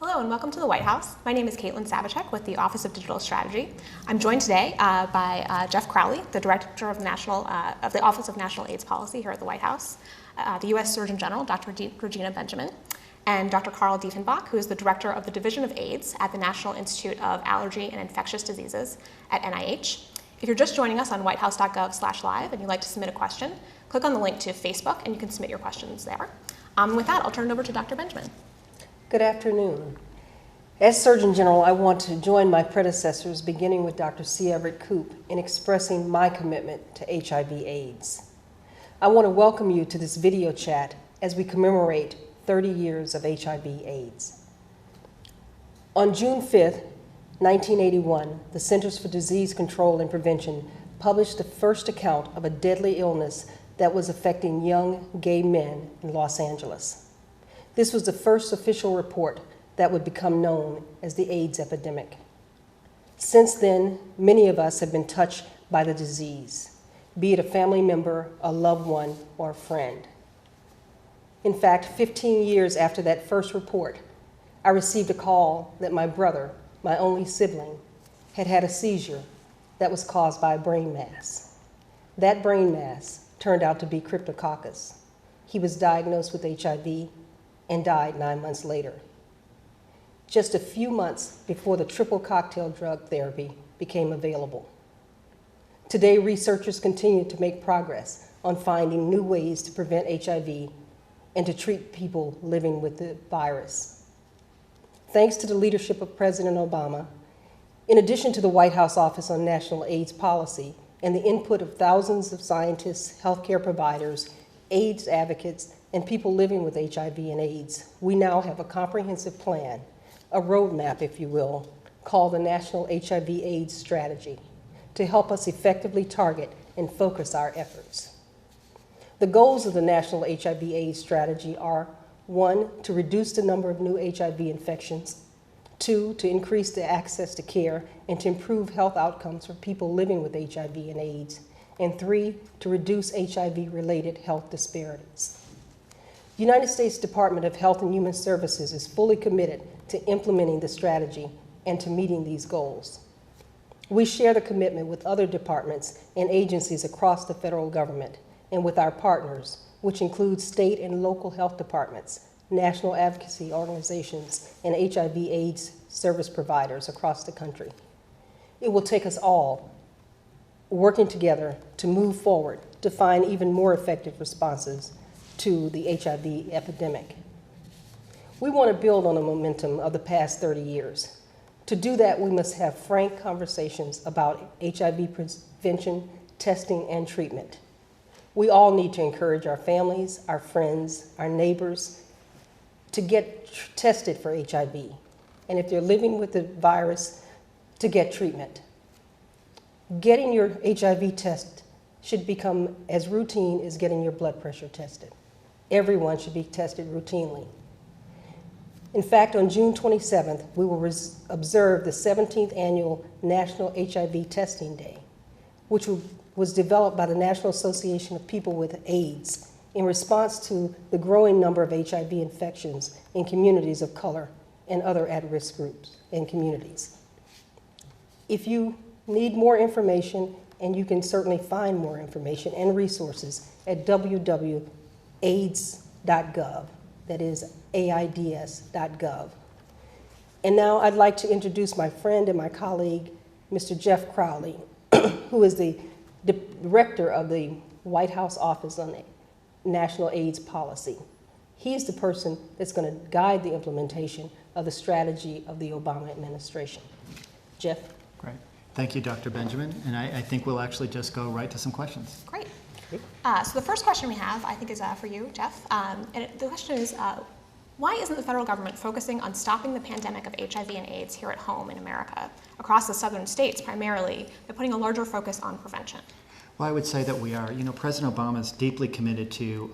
Hello and welcome to the White House. My name is Caitlin Savicek with the Office of Digital Strategy. I'm joined today by Jeff Crowley, the Director of the Office of National AIDS Policy here at the White House, the U.S. Surgeon General, Dr. Regina Benjamin, and Dr. Dieffenbach, who is the Director of the Division of AIDS at the National Institute of Allergy and Infectious Diseases at NIH. If you're just joining us on whitehouse.gov/live and you'd like to submit a question, click on the link to Facebook and you can submit your questions there. With that, I'll turn it over to Dr. Benjamin. Good afternoon. As Surgeon General, I want to join my predecessors, beginning with Dr. C. Everett Koop, in expressing my commitment to HIV/AIDS. I want to welcome you to this video chat as we commemorate 30 years of HIV/AIDS. On June 5th, 1981, the Centers for Disease Control and Prevention published the first account of a deadly illness that was affecting young gay men in Los Angeles. This was the first official report that would become known as the AIDS epidemic. Since then, many of us have been touched by the disease, be it a family member, a loved one, or a friend. In fact, 15 years after that first report, I received a call that my brother, my only sibling, had had a seizure that was caused by a brain mass. That brain mass turned out to be Cryptococcus. He was diagnosed with HIV and died 9 months later, just a few months before the triple cocktail drug therapy became available. Today, researchers continue to make progress on finding new ways to prevent HIV and to treat people living with the virus. Thanks to the leadership of President Obama, in addition to the White House Office on National AIDS Policy and the input of thousands of scientists, healthcare providers, AIDS advocates, and people living with HIV and AIDS, we now have a comprehensive plan, a roadmap, if you will, called the National HIV/AIDS Strategy, to help us effectively target and focus our efforts. The goals of the National HIV/AIDS Strategy are: 1, to reduce the number of new HIV infections; 2, to increase the access to care and to improve health outcomes for people living with HIV and AIDS; and 3, to reduce HIV-related health disparities. The United States Department of Health and Human Services is fully committed to implementing the strategy and to meeting these goals. We share the commitment with other departments and agencies across the federal government and with our partners, which include state and local health departments, national advocacy organizations, and HIV/AIDS service providers across the country. It will take us all working together to move forward to find even more effective responses to the HIV epidemic. We want to build on the momentum of the past 30 years. To do that, we must have frank conversations about HIV prevention, testing, and treatment. We all need to encourage our families, our friends, our neighbors to get tested for HIV, and if they're living with the virus, to get treatment. Getting your HIV test should become as routine as getting your blood pressure tested. Everyone should be tested routinely. In fact, on June 27th, we will observe the 17th Annual National HIV Testing Day, which was developed by the National Association of People with AIDS in response to the growing number of HIV infections in communities of color and other at-risk groups and communities. If you need more information, and you can certainly find more information and resources at www.aids.gov, that is AIDS.gov. And now I'd like to introduce my friend and my colleague, Mr. Jeff Crowley, who is the Director of the White House Office on National AIDS Policy. He's the person that's going to guide the implementation of the strategy of the Obama administration. Jeff? Great. Thank you, Dr. Benjamin. And I think we'll actually just go right to some questions. Great. So the first question we have, I think, is for you, Jeff. The question is, why isn't the federal government focusing on stopping the pandemic of HIV and AIDS here at home in America, across the southern states primarily, by putting a larger focus on prevention? Well, I would say that we are. President Obama is deeply committed to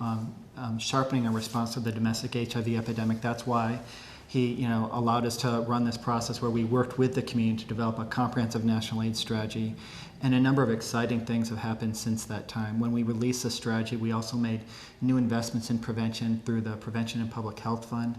sharpening our response to the domestic HIV epidemic. That's why he allowed us to run this process where we worked with the community to develop a comprehensive national AIDS strategy. And a number of exciting things have happened since that time. When we released the strategy, we also made new investments in prevention through the Prevention and Public Health Fund.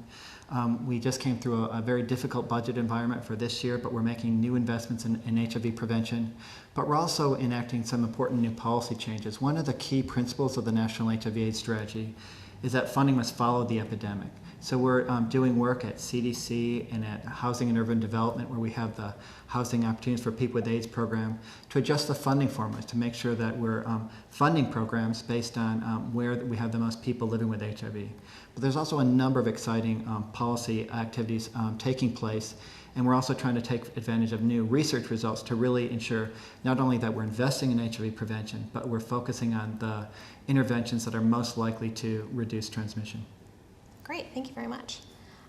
We just came through a very difficult budget environment for this year, but we're making new investments in HIV prevention. But we're also enacting some important new policy changes. One of the key principles of the National HIV/AIDS Strategy is that funding must follow the epidemic. So we're doing work at CDC and at Housing and Urban Development, where we have the Housing Opportunities for People with AIDS program, to adjust the funding formulas to make sure that we're funding programs based on where we have the most people living with HIV. But there's also a number of exciting policy activities taking place, and we're also trying to take advantage of new research results to really ensure not only that we're investing in HIV prevention, but we're focusing on the interventions that are most likely to reduce transmission. Great, thank you very much.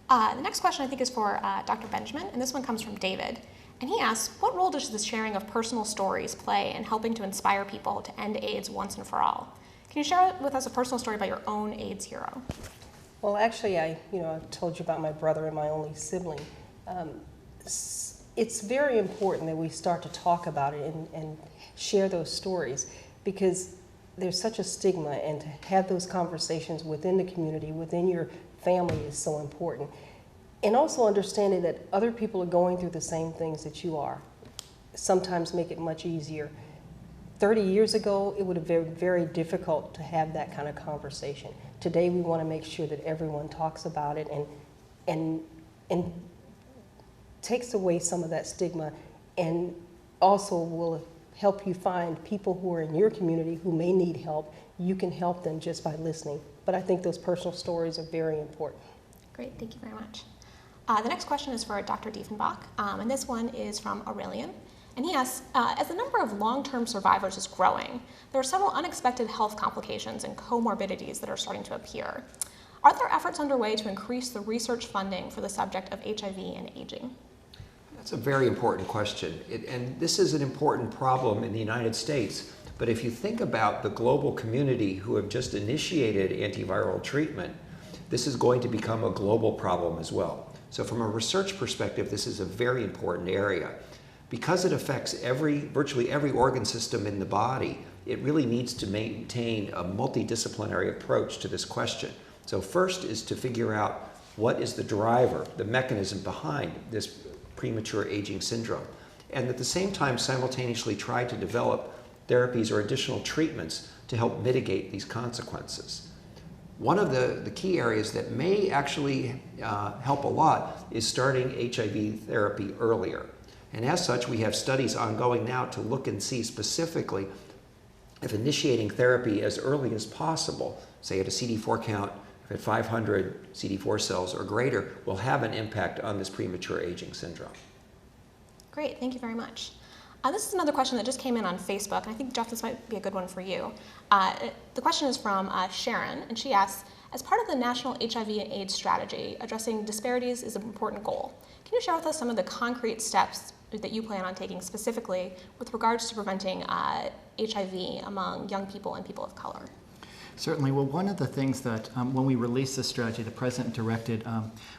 The next question I think is for Dr. Benjamin, and this one comes from David. And he asks, what role does the sharing of personal stories play in helping to inspire people to end AIDS once and for all? Can you share with us a personal story about your own AIDS hero? Well, actually, I told you about my brother and my only sibling. It's very important that we start to talk about it and share those stories, because there's such a stigma, and to have those conversations within the community, within your family, is so important. And also understanding that other people are going through the same things that you are sometimes make it much easier. 30 years ago, it would have been very difficult to have that kind of conversation. Today, we want to make sure that everyone talks about it and takes away some of that stigma, and also will help you find people who are in your community who may need help. You can help them just by listening. But I think those personal stories are very important. Great, thank you very much. The next question is for Dr. Dieffenbach, and this one is from Aurelian. And he asks, as the number of long-term survivors is growing, there are several unexpected health complications and comorbidities that are starting to appear. Are there efforts underway to increase the research funding for the subject of HIV and aging? That's a very important question. And this is an important problem in the United States. But if you think about the global community who have just initiated antiviral treatment, this is going to become a global problem as well. So from a research perspective, this is a very important area. Because it affects virtually every organ system in the body, it really needs to maintain a multidisciplinary approach to this question. So first is to figure out what is the driver, the mechanism behind this premature aging syndrome, and at the same time simultaneously try to develop therapies or additional treatments to help mitigate these consequences. One of the key areas that may actually help a lot is starting HIV therapy earlier. And as such, we have studies ongoing now to look and see specifically if initiating therapy as early as possible, say at a CD4 count at 500 CD4 cells or greater, will have an impact on this premature aging syndrome. Great, thank you very much. This is another question that just came in on Facebook, and I think, Jeff, this might be a good one for you. The question is from Sharon, and she asks, as part of the National HIV and AIDS Strategy, addressing disparities is an important goal. Can you share with us some of the concrete steps that you plan on taking specifically with regards to preventing HIV among young people and people of color? Certainly. Well, one of the things that when we released this strategy, the President directed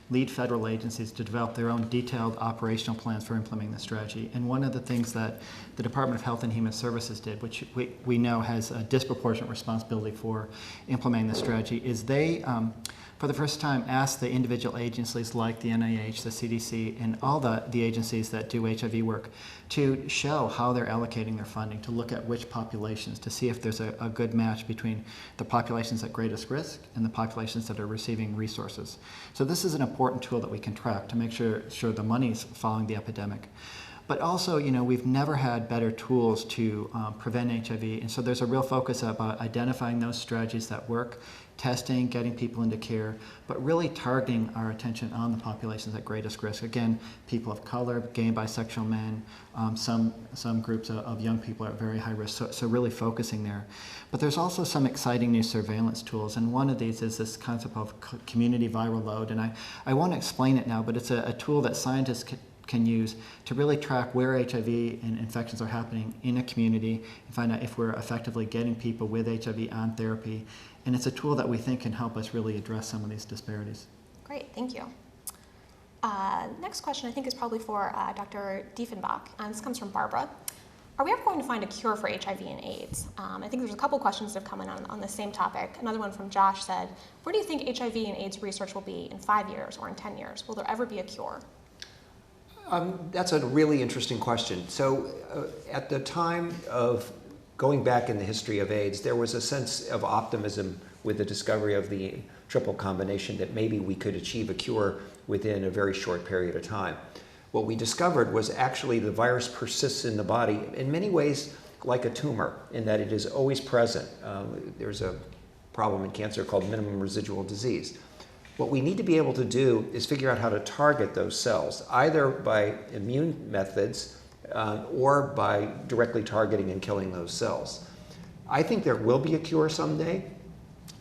lead federal agencies to develop their own detailed operational plans for implementing the strategy. And one of the things that the Department of Health and Human Services did, which we know has a disproportionate responsibility for implementing the strategy, is they, for the first time, asked the individual agencies like the NIH, the CDC, and all the agencies that do HIV work to show how they're allocating their funding, to look at which populations, to see if there's a good match between the populations at greatest risk and the populations that are receiving resources. So this is an important tool that we can track to make sure the money's following the epidemic. But also, we've never had better tools to prevent HIV, and so there's a real focus about identifying those strategies that work, testing, getting people into care, but really targeting our attention on the populations at greatest risk. Again, people of color, gay and bisexual men, some groups of young people are at very high risk, so really focusing there. But there's also some exciting new surveillance tools, and one of these is this concept of community viral load, and I won't explain it now, but it's a tool that scientists can use to really track where HIV and infections are happening in a community and find out if we're effectively getting people with HIV on therapy. And it's a tool that we think can help us really address some of these disparities. Great, thank you. Next question I think is probably for Dr. Dieffenbach, and this comes from Barbara. Are we ever going to find a cure for HIV and AIDS? I think there's a couple questions that have come in on the same topic. Another one from Josh said, where do you think HIV and AIDS research will be in 5 years or in 10 years? Will there ever be a cure? That's a really interesting question. So at the time of going back in the history of AIDS, there was a sense of optimism with the discovery of the triple combination that maybe we could achieve a cure within a very short period of time. What we discovered was actually the virus persists in the body in many ways like a tumor, in that it is always present. There's a problem in cancer called minimum residual disease. What we need to be able to do is figure out how to target those cells, either by immune methods or by directly targeting and killing those cells. I think there will be a cure someday.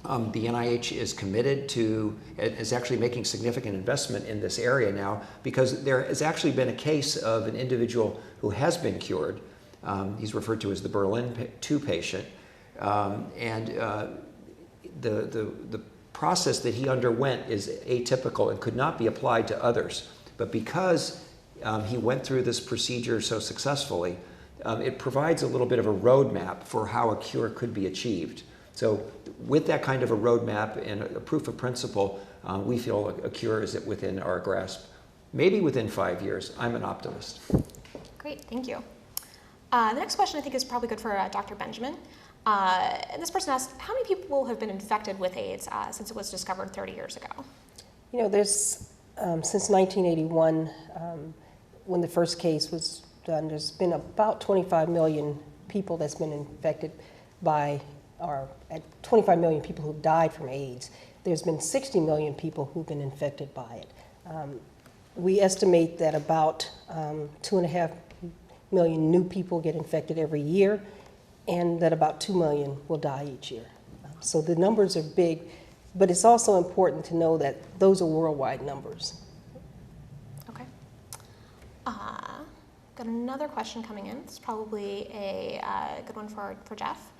The NIH is committed to, is actually making significant investment in this area now, because there has actually been a case of an individual who has been cured. He's referred to as the Berlin 2 patient. The process that he underwent is atypical and could not be applied to others. But because he went through this procedure so successfully, it provides a little bit of a roadmap for how a cure could be achieved. So with that kind of a roadmap and a proof of principle, we feel a cure is within our grasp. Maybe within 5 years. I'm an optimist. Great, thank you. The next question I think is probably good for Dr. Benjamin. And this person asked, how many people have been infected with AIDS since it was discovered 30 years ago? You know, there's, since 1981, when the first case was done, there's been about 25 million people that's been infected by, or 25 million people who've died from AIDS. There's been 60 million people who've been infected by it. We estimate that about 2.5 million new people get infected every year, and that about 2 million will die each year. So the numbers are big, but it's also important to know that those are worldwide numbers. Okay. Got another question coming in. It's probably a good one for Jeff.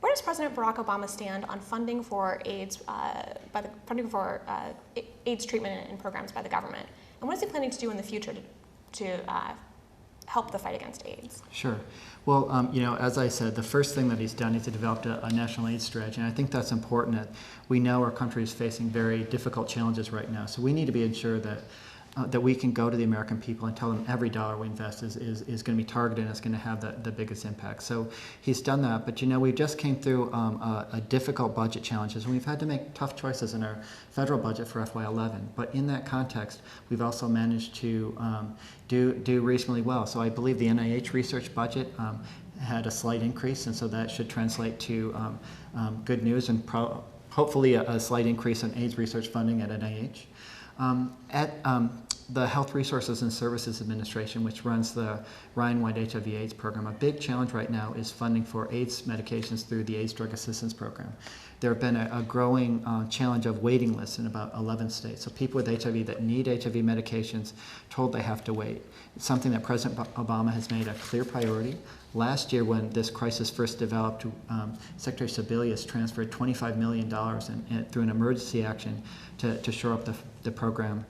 Where does President Barack Obama stand on funding for AIDS, AIDS treatment and programs by the government? And what is he planning to do in the future to help the fight against AIDS? Sure. Well, you know, as I said, the first thing that he's done is to develop a national AIDS strategy, and I think that's important. That we know our country is facing very difficult challenges right now, so we need to be ensured that that we can go to the American people and tell them every dollar we invest is going to be targeted and it's going to have the biggest impact. So he's done that, but you know, we just came through a difficult budget challenges, and we've had to make tough choices in our federal budget for FY11. But in that context, we've also managed to do reasonably well. So I believe the NIH research budget had a slight increase, and so that should translate to good news and hopefully a slight increase in AIDS research funding at NIH. The Health Resources and Services Administration, which runs the Ryan-wide HIV/AIDS program, a big challenge right now is funding for AIDS medications through the AIDS Drug Assistance Program. There have been a growing challenge of waiting lists in about 11 states. So people with HIV that need HIV medications told they have to wait. It's something that President Obama has made a clear priority. Last year, when this crisis first developed, Secretary Sebelius transferred $25 million through an emergency action to shore up the program.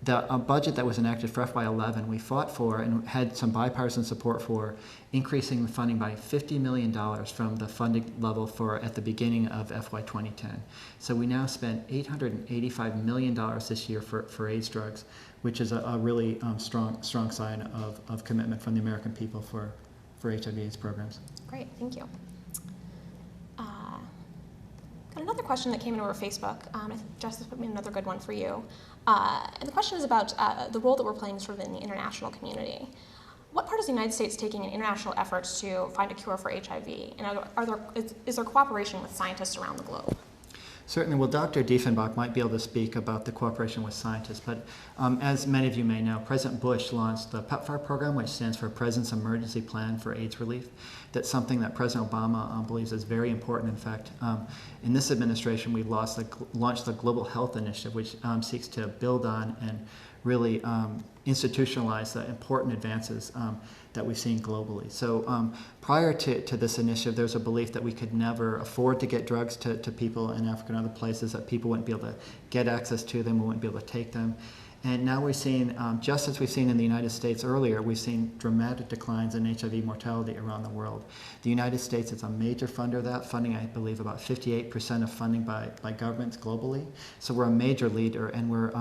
The budget that was enacted for FY11, we fought for and had some bipartisan support for increasing the funding by $50 million from the funding level at the beginning of FY 2010. So we now spend $885 million this year for AIDS drugs, which is a really strong sign of commitment from the American people for HIV/AIDS programs. Great, thank you. Got another question that came in over Facebook. I think Justice put me another good one for you. And the question is about the role that we're playing sort of in the international community. What part is the United States taking in international efforts to find a cure for HIV? And is there cooperation with scientists around the globe? Certainly. Well, Dr. Dieffenbach might be able to speak about the cooperation with scientists, but as many of you may know, President Bush launched the PEPFAR program, which stands for President's Emergency Plan for AIDS Relief. That's something that President Obama believes is very important. In fact, in this administration, we launched the Global Health Initiative, which seeks to build on and really institutionalize the important advances that we've seen globally. So prior to this initiative, there's a belief that we could never afford to get drugs to people in Africa and other places, that people wouldn't be able to get access to them, we wouldn't be able to take them. And now we're seeing, just as we've seen in the United States earlier, we've seen dramatic declines in HIV mortality around the world. The United States is a major funder of that, funding, I believe, about 58% of funding by governments globally. So we're a major leader, and we're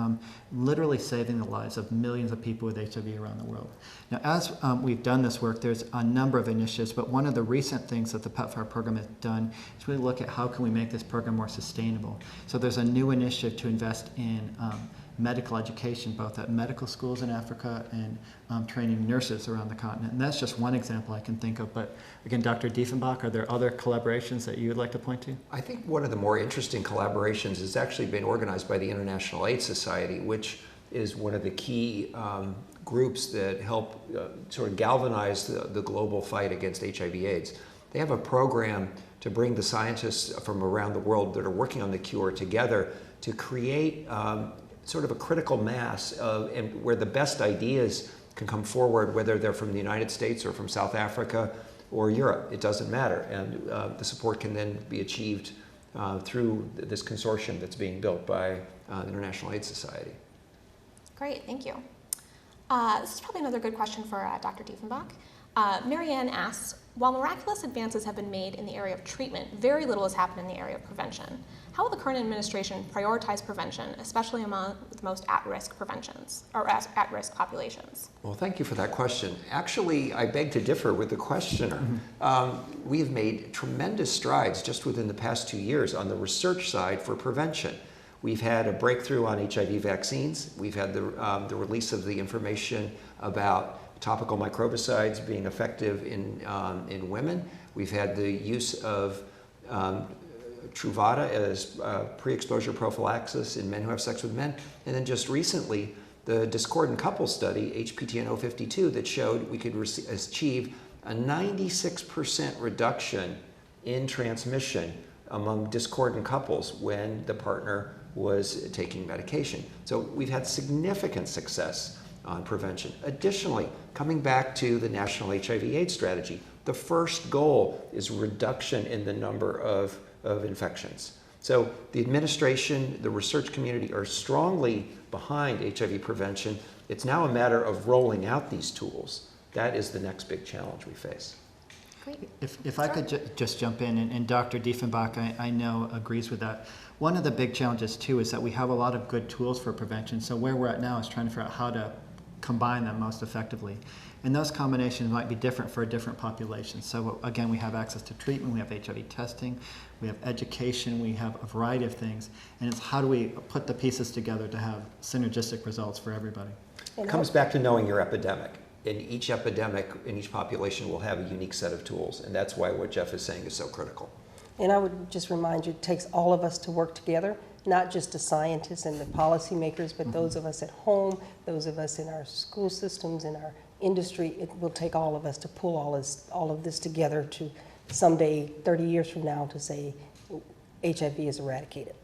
literally saving the lives of millions of people with HIV around the world. Now, as we've done this work, there's a number of initiatives, but one of the recent things that the PEPFAR program has done is really look at how can we make this program more sustainable. So there's a new initiative to invest in medical education, both at medical schools in Africa and training nurses around the continent. And that's just one example I can think of. But again, Dr. Dieffenbach, are there other collaborations that you would like to point to? I think one of the more interesting collaborations has actually been organized by the International AIDS Society, which is one of the key groups that help sort of galvanize the global fight against HIV/AIDS. They have a program to bring the scientists from around the world that are working on the cure together to create sort of a critical mass and where the best ideas can come forward, whether they're from the United States or from South Africa or Europe. It doesn't matter. And the support can then be achieved through this consortium that's being built by the International AIDS Society. Great, thank you. This is probably another good question for Dr. Dieffenbach. Marianne asks, while miraculous advances have been made in the area of treatment, very little has happened in the area of prevention. How will the current administration prioritize prevention, especially among the most at-risk preventions or at-risk populations? Well, thank you for that question. Actually, I beg to differ with the questioner. We have made tremendous strides just within the past 2 years on the research side for prevention. We've had a breakthrough on HIV vaccines. We've had the release of the information about topical microbicides being effective in women. We've had the use of Truvada as pre-exposure prophylaxis in men who have sex with men. And then just recently, the discordant couple study, HPTN-052, that showed we could achieve a 96% reduction in transmission among discordant couples when the partner was taking medication. So we've had significant success on prevention. Additionally, coming back to the National HIV/AIDS strategy, the first goal is reduction in the number of infections. So the administration, the research community are strongly behind HIV prevention. It's now a matter of rolling out these tools. That is the next big challenge we face. Great. If I could just jump in, and Dr. Dieffenbach, I know, agrees with that. One of the big challenges, too, is that we have a lot of good tools for prevention. So where we're at now is trying to figure out how to combine them most effectively. And those combinations might be different for different populations. So again, we have access to treatment, we have HIV testing, we have education, we have a variety of things. And it's how do we put the pieces together to have synergistic results for everybody? It comes back to knowing your epidemic. And each epidemic in each population will have a unique set of tools. And that's why what Jeff is saying is so critical. And I would just remind you, it takes all of us to work together, not just the scientists and the policymakers, but those of us at home, those of us in our school systems, in our industry. It will take all of us to pull all of this together to someday, 30 years from now, to say HIV is eradicated.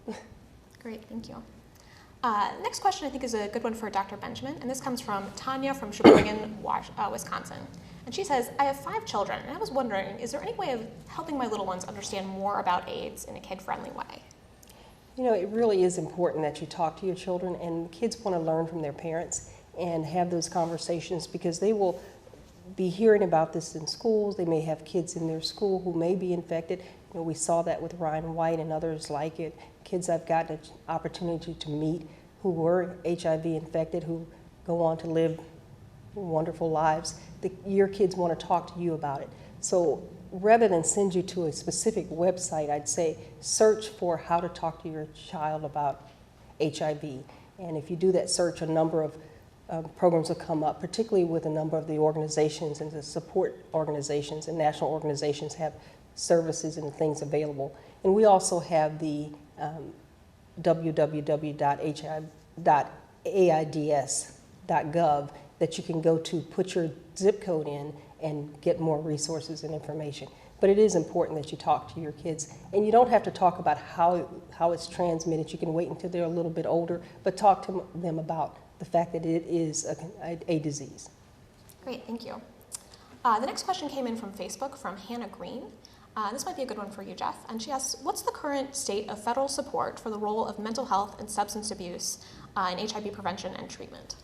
Great, thank you. Next question I think is a good one for Dr. Benjamin, and this comes from Tanya from Sheboygan, Wisconsin. And she says, I have 5 children, and I was wondering, is there any way of helping my little ones understand more about AIDS in a kid-friendly way? You know, it really is important that you talk to your children, and kids want to learn from their parents and have those conversations because they will be hearing about this in schools. They may have kids in their school who may be infected. You know, we saw that with Ryan White and others like it. Kids I've gotten an opportunity to meet who were HIV infected, who go on to live wonderful lives. Your kids want to talk to you about it. So rather than send you to a specific website, I'd say search for how to talk to your child about HIV. And if you do that search, a number of programs will come up, particularly with a number of the organizations and the support organizations and national organizations have services and things available. And we also have the www.aids.gov that you can go to, put your zip code in, and get more resources and information. But it is important that you talk to your kids. And you don't have to talk about how it's transmitted. You can wait until they're a little bit older, but talk to them about the fact that it is a disease. Great, thank you. The next question came in from Facebook from Hannah Green. This might be a good one for you, Jeff. And she asks, what's the current state of federal support for the role of mental health and substance abuse in HIV prevention and treatment?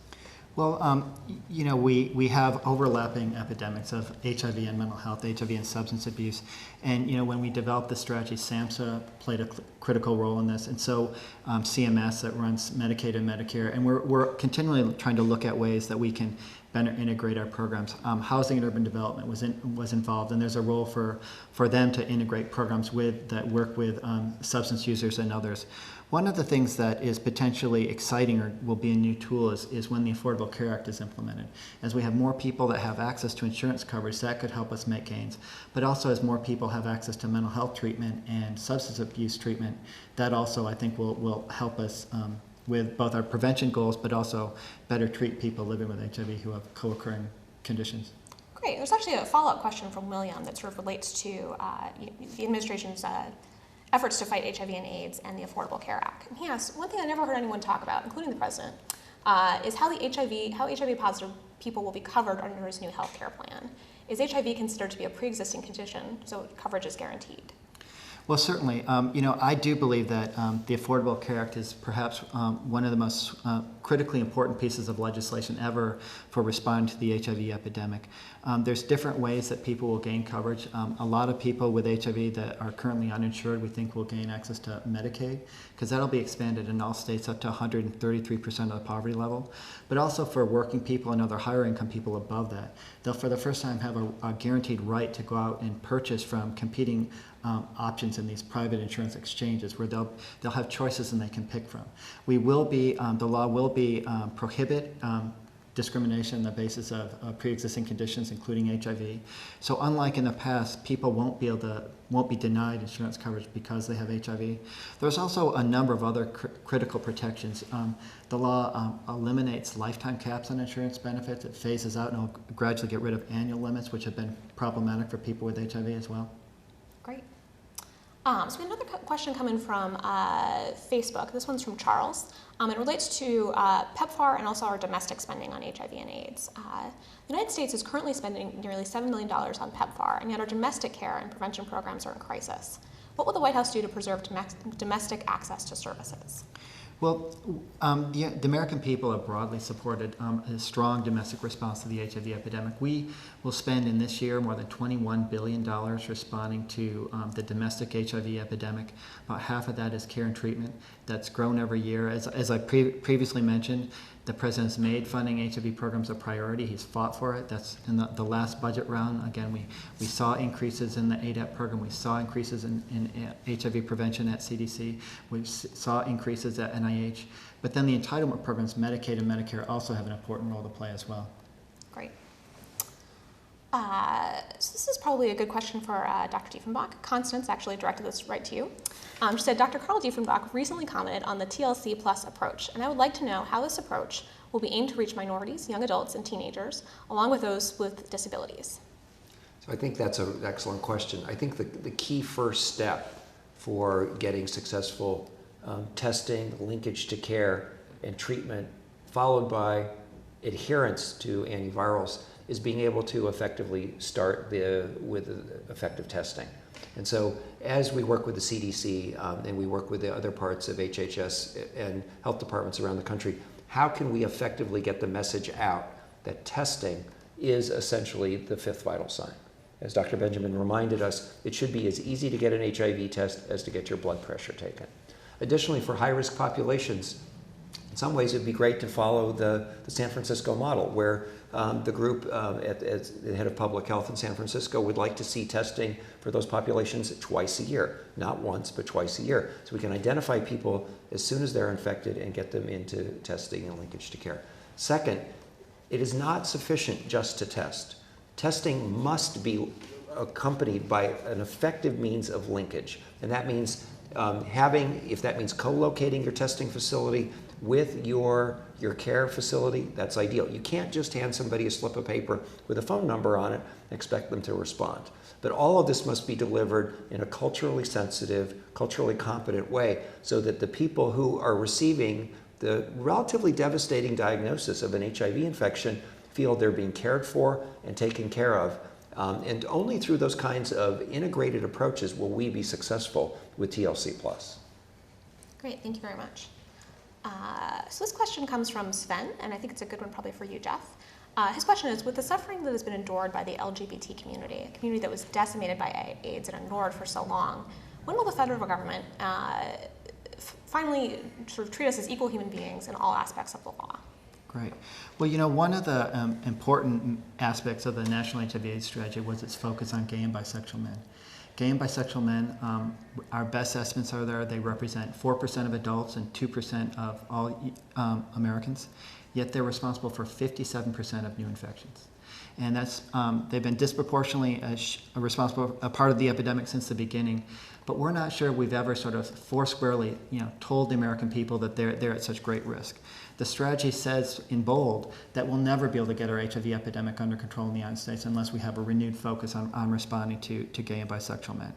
Well, you know, we have overlapping epidemics of HIV and mental health, HIV and substance abuse. And, you know, when we developed the strategy, SAMHSA played a critical role in this. And so CMS that runs Medicaid and Medicare. And we're continually trying to look at ways that we can better integrate our programs. Housing and urban development was involved, and there's a role for them to integrate programs that work with substance users and others. One of the things that is potentially exciting or will be a new tool is when the Affordable Care Act is implemented. As we have more people that have access to insurance coverage, that could help us make gains. But also as more people have access to mental health treatment and substance abuse treatment, that also I think will help us with both our prevention goals, but also better treat people living with HIV who have co-occurring conditions. Great. There's actually a follow-up question from William that sort of relates to the administration's efforts to fight HIV and AIDS and the Affordable Care Act. And he asks, one thing I never heard anyone talk about, including the president, is how HIV positive people will be covered under his new health care plan. Is HIV considered to be a pre-existing condition, so coverage is guaranteed? Well, certainly. You know, I do believe that the Affordable Care Act is perhaps one of the most critically important pieces of legislation ever for responding to the HIV epidemic. There's different ways that people will gain coverage. A lot of people with HIV that are currently uninsured, we think will gain access to Medicaid, because that'll be expanded in all states up to 133% of the poverty level. But also for working people and other higher income people above that, they'll for the first time have a guaranteed right to go out and purchase from competing options in these private insurance exchanges where they'll have choices and they can pick from. We will be, the law will be prohibit discrimination on the basis of pre-existing conditions, including HIV. So unlike in the past, people won't be denied insurance coverage because they have HIV. There's also a number of other critical protections. The law eliminates lifetime caps on insurance benefits. It phases out and will gradually get rid of annual limits, which have been problematic for people with HIV as well. Great. So we have another question coming from Facebook. This one's from Charles. It relates to PEPFAR and also our domestic spending on HIV and AIDS. The United States is currently spending nearly $7 million on PEPFAR, and yet our domestic care and prevention programs are in crisis. What will the White House do to preserve domestic access to services? Well, the American people have broadly supported a strong domestic response to the HIV epidemic. We will spend in this year more than $21 billion responding to the domestic HIV epidemic. About half of that is care and treatment. That's grown every year. As I previously mentioned, the President's made funding HIV programs a priority. He's fought for it. That's in the last budget round. Again, we saw increases in the ADAP program. We saw increases in HIV prevention at CDC. We saw increases at NIH. But then the entitlement programs, Medicaid and Medicare, also have an important role to play as well. Great. So this is probably a good question for Dr. Dieffenbach. Constance actually directed this right to you. She said, Dr. Carl Dieffenbach recently commented on the TLC plus approach, and I would like to know how this approach will be aimed to reach minorities, young adults, and teenagers, along with those with disabilities. So I think that's an excellent question. I think the key first step for getting successful testing, linkage to care, and treatment, followed by adherence to antivirals, is being able to effectively start with effective testing. And so as we work with the CDC and we work with the other parts of HHS and health departments around the country, how can we effectively get the message out that testing is essentially the fifth vital sign? As Dr. Benjamin reminded us, it should be as easy to get an HIV test as to get your blood pressure taken. Additionally, for high-risk populations, in some ways, it'd be great to follow the San Francisco model, where the group at the head of public health in San Francisco would like to see testing for those populations twice a year, not once, but twice a year. So we can identify people as soon as they're infected and get them into testing and linkage to care. Second, it is not sufficient just to test. Testing must be accompanied by an effective means of linkage. And that means if that means co-locating your testing facility with your care facility, that's ideal. You can't just hand somebody a slip of paper with a phone number on it and expect them to respond. But all of this must be delivered in a culturally sensitive, culturally competent way so that the people who are receiving the relatively devastating diagnosis of an HIV infection feel they're being cared for and taken care of. And only through those kinds of integrated approaches will we be successful with TLC+. Great, thank you very much. So this question comes from Sven, and I think it's a good one probably for you, Jeff. His question is, with the suffering that has been endured by the LGBT community, a community that was decimated by AIDS and ignored for so long, when will the federal government finally sort of treat us as equal human beings in all aspects of the law? Great. Well, you know, one of the important aspects of the National HIV/AIDS strategy was its focus on gay and bisexual men. Gay and bisexual men, our best estimates are they represent 4% of adults and 2% of all Americans, yet they're responsible for 57% of new infections. And that's, they've been disproportionately responsible, a part of the epidemic since the beginning, but we're not sure we've ever sort of foursquarely, told the American people that they're at such great risk. The strategy says in bold that we'll never be able to get our HIV epidemic under control in the United States unless we have a renewed focus on responding to gay and bisexual men.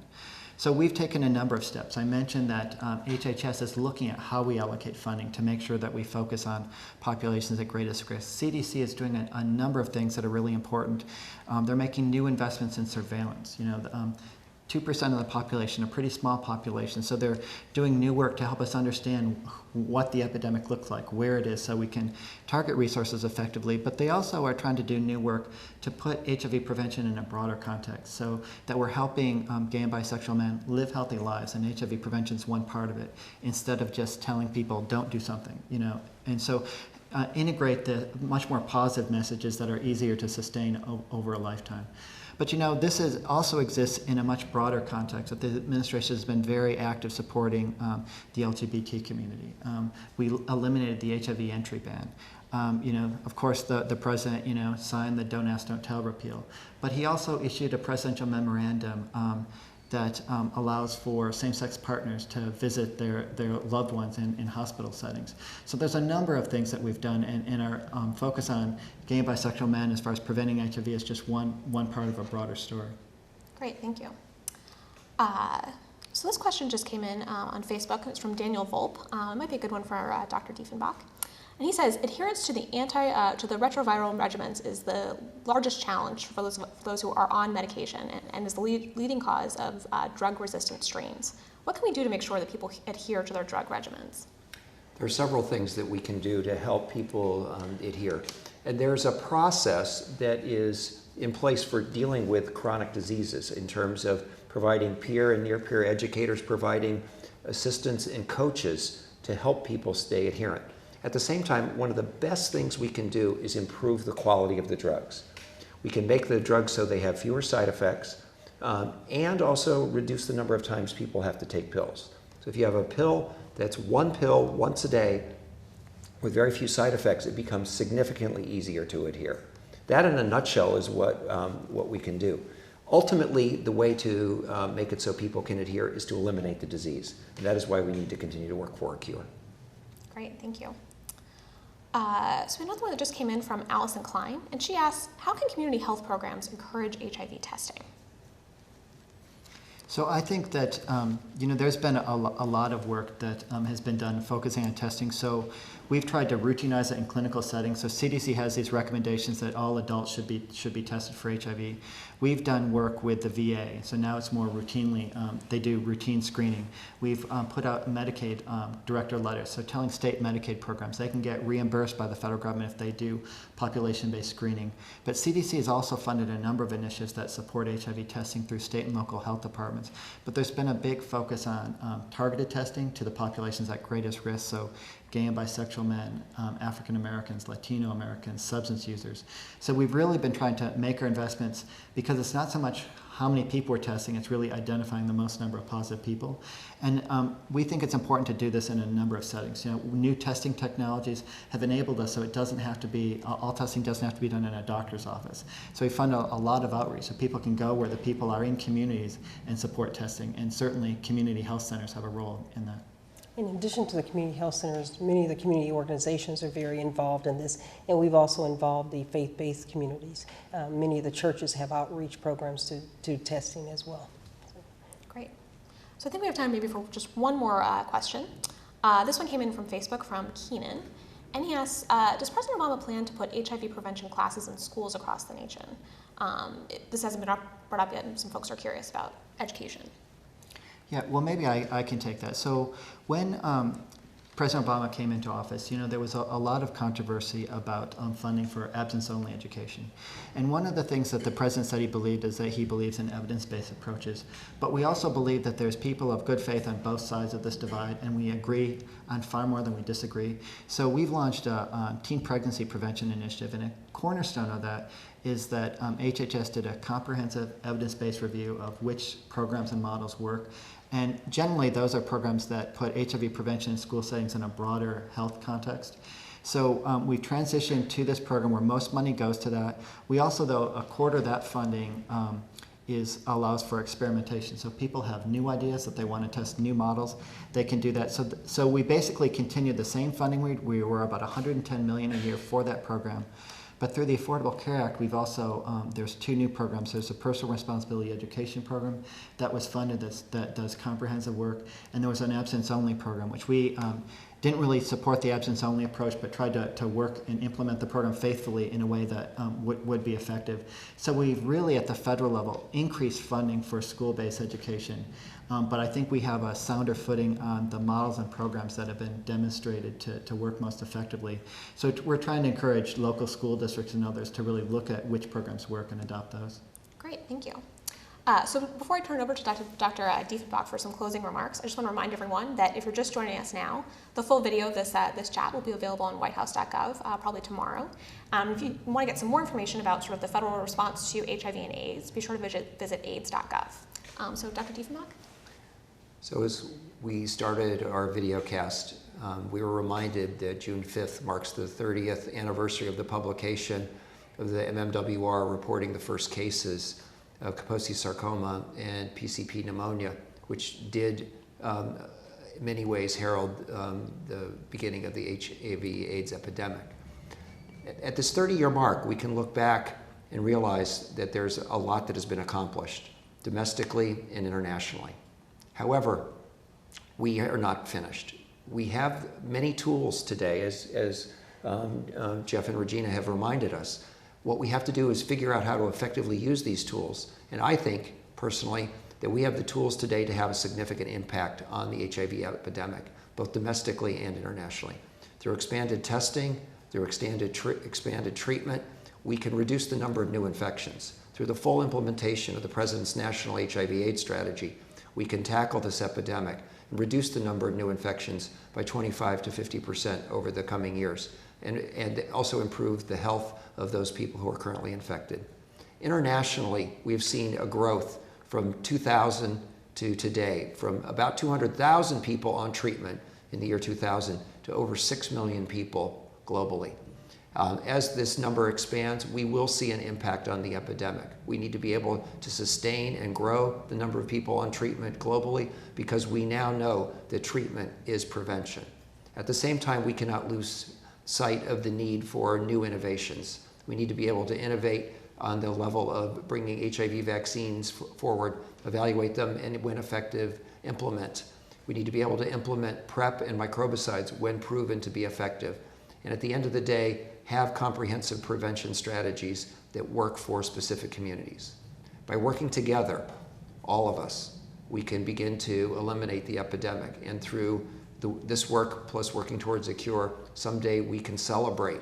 So we've taken a number of steps. I mentioned that HHS is looking at how we allocate funding to make sure that we focus on populations at greatest risk. CDC is doing a number of things that are really important. They're making new investments in surveillance. 2% of the population, a pretty small population, so they're doing new work to help us understand what the epidemic looks like, where it is, so we can target resources effectively. But they also are trying to do new work to put HIV prevention in a broader context, so that we're helping gay and bisexual men live healthy lives, and HIV prevention is one part of it, instead of just telling people don't do something, And so integrate the much more positive messages that are easier to sustain over a lifetime. But this also exists in a much broader context. That the administration has been very active supporting the LGBT community. We eliminated the HIV entry ban. Of course, the president, signed the Don't Ask, Don't Tell repeal. But he also issued a presidential memorandum that allows for same-sex partners to visit their loved ones in hospital settings. So there's a number of things that we've done, and our focus on gay and bisexual men as far as preventing HIV is just one part of a broader story. Great, thank you. So this question just came in on Facebook. It's from Daniel Volpe. It might be a good one for Dr. Dieffenbach. And he says, adherence to the retroviral regimens is the largest challenge for those who are on medication and is the leading cause of drug-resistant strains. What can we do to make sure that people adhere to their drug regimens? There are several things that we can do to help people adhere. And there's a process that is in place for dealing with chronic diseases in terms of providing peer and near-peer educators, providing assistance and coaches to help people stay adherent. At the same time, one of the best things we can do is improve the quality of the drugs. We can make the drugs so they have fewer side effects and also reduce the number of times people have to take pills. So if you have a pill that's one pill once a day with very few side effects, it becomes significantly easier to adhere. That in a nutshell is what we can do. Ultimately, the way to make it so people can adhere is to eliminate the disease. And that is why we need to continue to work for a cure. Great, thank you. So another one that just came in from Allison Klein, and she asks, how can community health programs encourage HIV testing? So I think that there's been a lot of work that has been done focusing on testing. So we've tried to routinize it in clinical settings. So CDC has these recommendations that all adults should be tested for HIV. We've done work with the VA, so now it's more routinely, they do routine screening. We've put out Medicaid director letters, so telling state Medicaid programs they can get reimbursed by the federal government if they do population-based screening. But CDC has also funded a number of initiatives that support HIV testing through state and local health departments. But there's been a big focus on targeted testing to the populations at greatest risk, so gay and bisexual men, African Americans, Latino Americans, substance users. So we've really been trying to make our investments because it's not so much how many people we're testing, it's really identifying the most number of positive people. And we think it's important to do this in a number of settings. New testing technologies have enabled us so it doesn't have to be, all testing doesn't have to be done in a doctor's office. So we fund a lot of outreach so people can go where the people are in communities and support testing. And certainly community health centers have a role in that. In addition to the community health centers, many of the community organizations are very involved in this, and we've also involved the faith-based communities. Many of the churches have outreach programs to testing as well. Great. So I think we have time maybe for just one more question. This one came in from Facebook from Keenan, and he asks, does President Obama plan to put HIV prevention classes in schools across the nation? This hasn't been brought up yet, and some folks are curious about education. Yeah, well, maybe I can take that. So when President Obama came into office, there was a lot of controversy about funding for absence-only education. And one of the things that the president said he believed is that he believes in evidence-based approaches. But we also believe that there's people of good faith on both sides of this divide, and we agree on far more than we disagree. So we've launched a teen pregnancy prevention initiative, and a cornerstone of that is that HHS did a comprehensive evidence-based review of which programs and models work. And generally, those are programs that put HIV prevention in school settings in a broader health context. So we've transitioned to this program where most money goes to that. We also, though, a quarter of that funding allows for experimentation. So people have new ideas that they want to test new models, they can do that. So we basically continued the same funding. We were about $110 million a year for that program. But through the Affordable Care Act, we've also, there's two new programs. There's a personal responsibility education program that was funded that does comprehensive work, and there was an absence-only program, which we didn't really support the absence-only approach, but tried to work and implement the program faithfully in a way that would be effective. So we've really, at the federal level, increased funding for school-based education. But I think we have a sounder footing on the models and programs that have been demonstrated to work most effectively. So we're trying to encourage local school districts and others to really look at which programs work and adopt those. Great, thank you. So before I turn it over to Dr. Dieffenbach for some closing remarks, I just want to remind everyone that if you're just joining us now, the full video of this chat will be available on whitehouse.gov probably tomorrow. If you want to get some more information about sort of the federal response to HIV and AIDS, be sure to visit AIDS.gov. So Dr. Dieffenbach? So as we started our video cast, we were reminded that June 5th marks the 30th anniversary of the publication of the MMWR reporting the first cases of Kaposi sarcoma and PCP pneumonia, which did in many ways herald the beginning of the HIV/AIDS epidemic. At this 30-year mark, we can look back and realize that there's a lot that has been accomplished domestically and internationally. However, we are not finished. We have many tools today, as Jeff and Regina have reminded us. What we have to do is figure out how to effectively use these tools. And I think, personally, that we have the tools today to have a significant impact on the HIV epidemic, both domestically and internationally. Through expanded testing, through expanded treatment, we can reduce the number of new infections. Through the full implementation of the President's National HIV/AIDS strategy, we can tackle this epidemic and reduce the number of new infections by 25 to 50% over the coming years, and also improve the health of those people who are currently infected. Internationally, we've seen a growth from 2000 to today, from about 200,000 people on treatment in the year 2000 to over 6 million people globally. As this number expands, we will see an impact on the epidemic. We need to be able to sustain and grow the number of people on treatment globally, because we now know that treatment is prevention. At the same time, we cannot lose sight of the need for new innovations. We need to be able to innovate on the level of bringing HIV vaccines forward, evaluate them, and when effective, implement. We need to be able to implement PrEP and microbicides when proven to be effective. And at the end of the day, have comprehensive prevention strategies that work for specific communities. By working together, all of us, we can begin to eliminate the epidemic. And through this work, plus working towards a cure, someday we can celebrate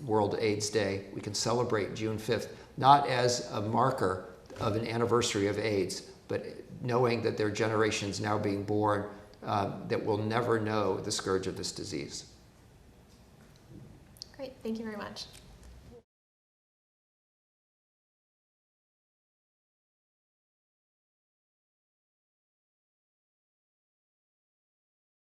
World AIDS Day. We can celebrate June 5th, not as a marker of an anniversary of AIDS, but knowing that there are generations now being born that will never know the scourge of this disease. Great, thank you very much.